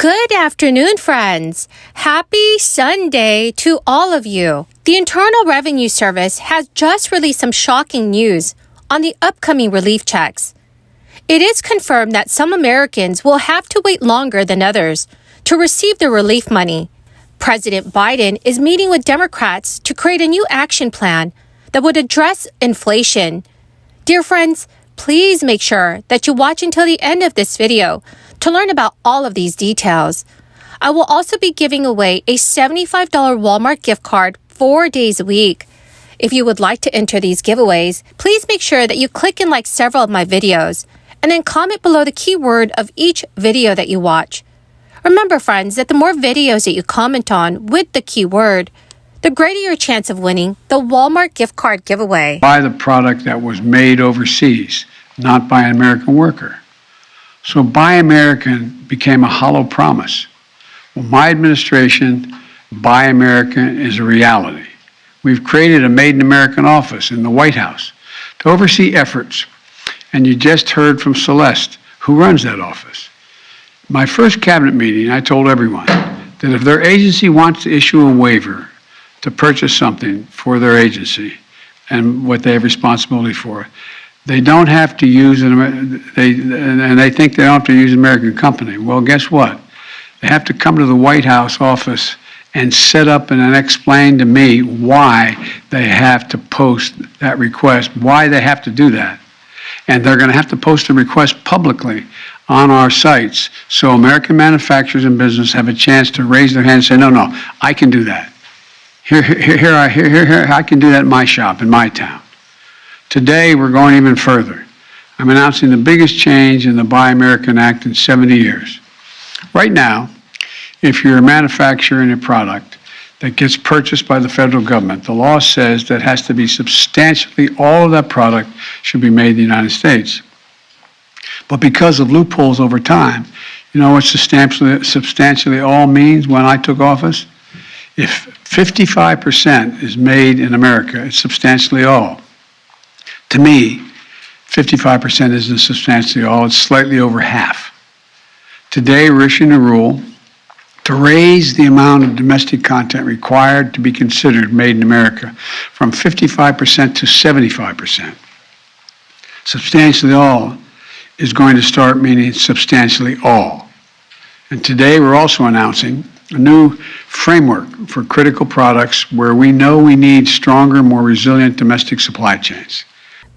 Good afternoon, friends. Happy Sunday to all of you. The Internal Revenue Service has just released some shocking news on the upcoming relief checks. It is confirmed that some Americans will have to wait longer than others to receive the relief money. President Biden is meeting with Democrats to create a new action plan that would address inflation. Dear friends, please make sure that you watch until the end of this video to learn about all of these details. I will also be giving away a $75 Walmart gift card 4 days a week. If you would like to enter these giveaways, please make sure that you click and like several of my videos, and then comment below the keyword of each video that you watch. Remember, friends, that the more videos that you comment on with the keyword, the greater your chance of winning the Walmart gift card giveaway. Buy the product that was made overseas, not by an American worker. So Buy American became a hollow promise. Well, my administration, Buy American is a reality. We've created a Made in American office in the White House to oversee efforts. And you just heard from Celeste, who runs that office. My first cabinet meeting, I told everyone that if their agency wants to issue a waiver to purchase something for their agency and what they have responsibility for, they don't have to use they think they don't have to use an American company. Well, guess what? They have to come to the White House office and set up and explain to me why they have to post that request, why they have to do that. And they're going to have to post the request publicly on our sites so American manufacturers and business have a chance to raise their hand and say, no, I can do that. Here, I can do that in my shop, in my town. Today, we're going even further. I'm announcing the biggest change in the Buy American Act in 70 years. Right now, if you're a manufacturer in a product that gets purchased by the federal government, the law says that has to be substantially all of that product should be made in the United States. But because of loopholes over time, you know what substantially all means when I took office? If 55% is made in America, it's substantially all. To me, 55% isn't substantially all, it's slightly over half. Today, we're issuing a rule to raise the amount of domestic content required to be considered made in America from 55% to 75%. Substantially all is going to start meaning substantially all. And today, we're also announcing a new framework for critical products where we know we need stronger, more resilient domestic supply chains.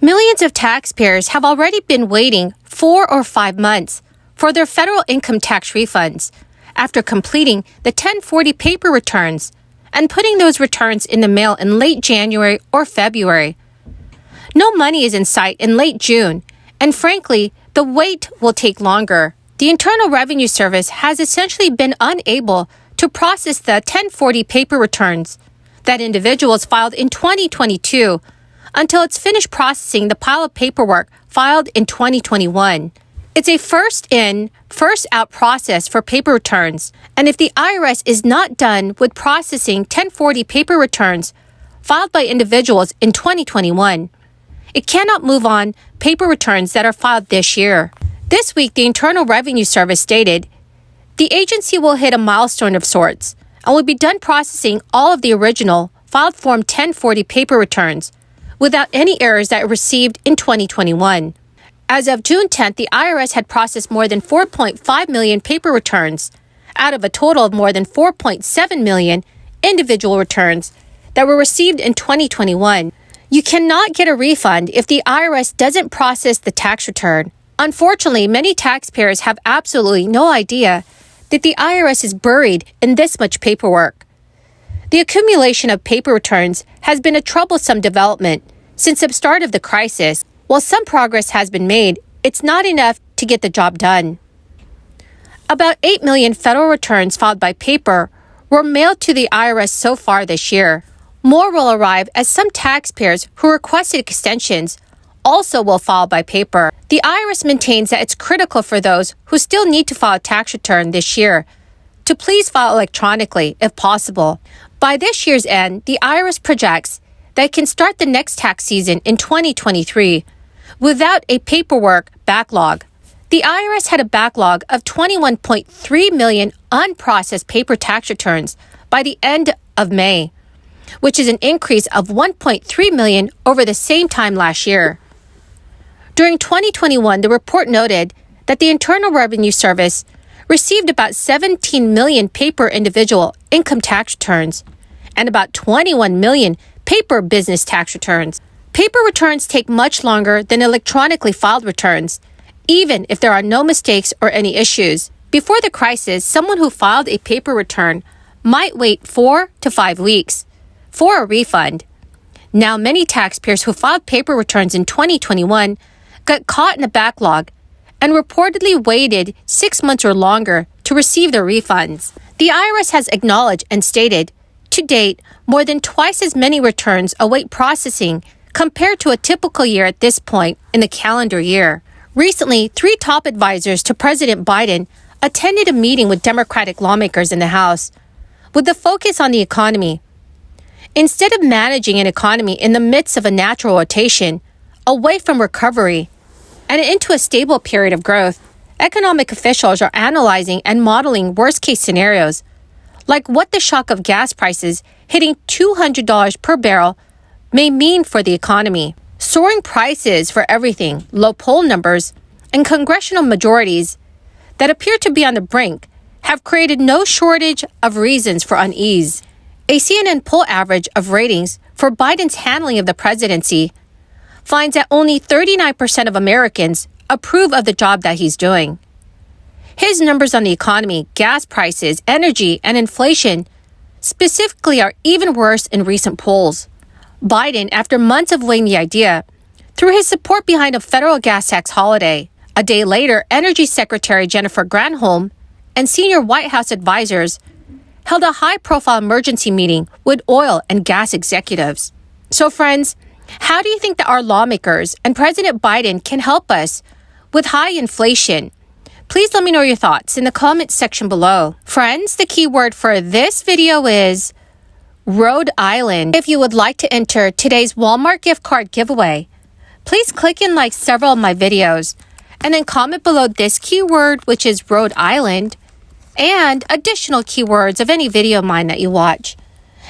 Millions of taxpayers have already been waiting 4 or 5 months for their federal income tax refunds after completing the 1040 paper returns and putting those returns in the mail in late January or February. No money is in sight in late June, and frankly, the wait will take longer. The Internal Revenue Service has essentially been unable to process the 1040 paper returns that individuals filed in 2022 until it's finished processing the pile of paperwork filed in 2021. It's a first in, first out process for paper returns, and if the IRS is not done with processing 1040 paper returns filed by individuals in 2021, it cannot move on paper returns that are filed this year. This week, the Internal Revenue Service stated the agency will hit a milestone of sorts and will be done processing all of the original filed Form 1040 paper returns without any errors that were received in 2021. As of June 10th, the IRS had processed more than 4.5 million paper returns out of a total of more than 4.7 million individual returns that were received in 2021. You cannot get a refund if the IRS doesn't process the tax return. Unfortunately, many taxpayers have absolutely no idea that the IRS is buried in this much paperwork. The accumulation of paper returns has been a troublesome development since the start of the crisis. While some progress has been made, it's not enough to get the job done. About 8 million federal returns filed by paper were mailed to the IRS so far this year. More will arrive as some taxpayers who requested extensions also will file by paper. The IRS maintains that it's critical for those who still need to file a tax return this year to please file electronically if possible. By this year's end, the IRS projects that it can start the next tax season in 2023 without a paperwork backlog. The IRS had a backlog of 21.3 million unprocessed paper tax returns by the end of May, which is an increase of 1.3 million over the same time last year. During 2021, the report noted that the Internal Revenue Service received about 17 million paper individual income tax returns and about 21 million paper business tax returns. Paper returns take much longer than electronically filed returns, even if there are no mistakes or any issues. Before the crisis, someone who filed a paper return might wait 4 to 5 weeks for a refund. Now, many taxpayers who filed paper returns in 2021 got caught in a backlog and reportedly waited 6 months or longer to receive their refunds. The IRS has acknowledged and stated, to date, more than twice as many returns await processing compared to a typical year at this point in the calendar year. Recently, 3 top advisors to President Biden attended a meeting with Democratic lawmakers in the House with the focus on the economy. Instead of managing an economy in the midst of a natural rotation, away from recovery, and into a stable period of growth, economic officials are analyzing and modeling worst-case scenarios, like what the shock of gas prices hitting $200 per barrel may mean for the economy. Soaring prices for everything, low poll numbers, and congressional majorities that appear to be on the brink have created no shortage of reasons for unease. A CNN poll average of ratings for Biden's handling of the presidency finds that only 39% of Americans approve of the job that he's doing. His numbers on the economy, gas prices, energy, and inflation specifically are even worse in recent polls. Biden, after months of weighing the idea, threw his support behind a federal gas tax holiday. A day later, Energy Secretary Jennifer Granholm and senior White House advisors held a high-profile emergency meeting with oil and gas executives. So, friends, how do you think that our lawmakers and President Biden can help us with high inflation? Please let me know your thoughts in the comments section below. Friends, the keyword for this video is Rhode Island. If you would like to enter today's Walmart gift card giveaway, please click and like several of my videos and then comment below this keyword, which is Rhode Island, and additional keywords of any video of mine that you watch.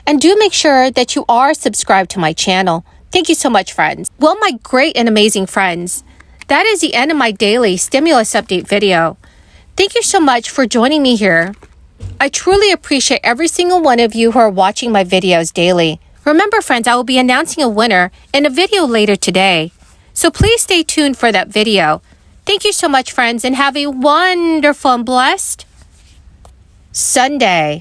And do make sure that you are subscribed to my channel. Thank you so much, friends. Well, my great and amazing friends, that is the end of my daily stimulus update video. Thank you so much for joining me here. I truly appreciate every single one of you who are watching my videos daily. Remember, friends, I will be announcing a winner in a video later today. So please stay tuned for that video. Thank you so much, friends, and have a wonderful and blessed Sunday.